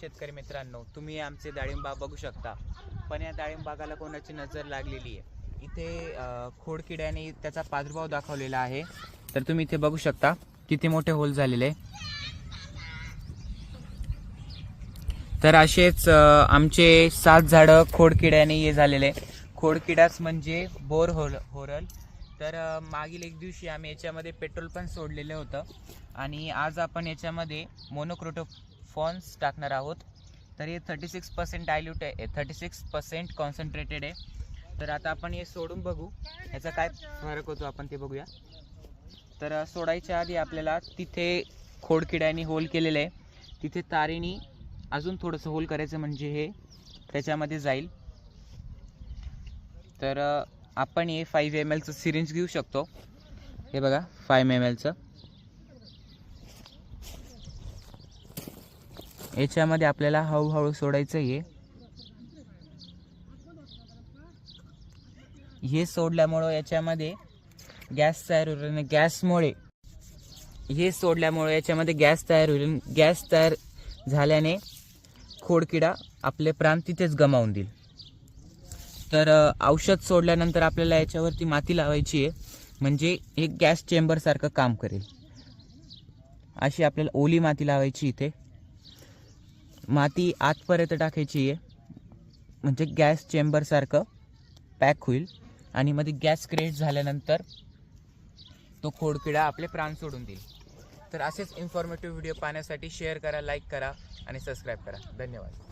शेतकरी मित्रांनो, तुम्ही आमचे डाळिंब बाग बघू शकता, पण या डाळिंब बागाला कोणाची नजर लागलेली आहे। इथे खोडकिड्याने त्याचा प्रादुर्भाव दाखवलेला आहे। तर तुम्ही इथे बघू शकता किती मोठे होल झालेले। तर असेच आमचे 7 झाडं खोडकिड्याने हे झालेले। खोडकिडाच म्हणजे बोर होरल। तर मागील एक दिवशी आम्ही याच्यामध्ये पेट्रोल पण सोडलेलं होतं आणि आज आपण याच्यामध्ये मोनोक्रोटोफॉन्स टाकणार आहोत। तर हे 36% डायल्यूट आहे, 36% कॉन्सन्ट्रेटेड आहे। तर आता आपण हे सोडून बघू याचा काय फरक होतो, आपण ते बघूया। तर सोडायच्या आधी आपल्याला तिथे खोडकिड्याने होल केलेले आहे, तिथे तारेने अजून थोडंसं होल करायचं म्हणजे हे त्याच्यामध्ये जाईल। तर आपण हे 5 ml चं सिरिंज घेऊ शकतो। हे बघा 5 ml चं, याच्यामध्ये आपल्याला हळूहळू सोडायचं आहे। हे सोडल्यामुळे याच्यामध्ये गॅस तयार होईल, गॅसमुळे हे सोडल्यामुळे याच्यामध्ये गॅस तयार होईल। गॅस तयार झाल्याने खोडकिडा आपले प्राण तिथेच गमावून देईल। तर औषध सोडल्यानंतर आपल्याला याच्यावरती माती लावायची आहे, म्हणजे एक गॅस चेंबर सारखं काम करेल। अशी आपल्याला ओली माती लावायची, इथे माती आतपर्यंत टाकायची आहे, म्हणजे गॅस चेंबर सारखं पॅक होईल आणि मध्ये गॅस क्रिएट झाल्यानंतर तो खोडकिडा आपले प्राण सोडून देईल। तर असेच इन्फॉर्मेटिव्ह व्हिडिओ पाहण्यासाठी शेअर करा, लाईक करा आणि सबस्क्राईब करा। धन्यवाद।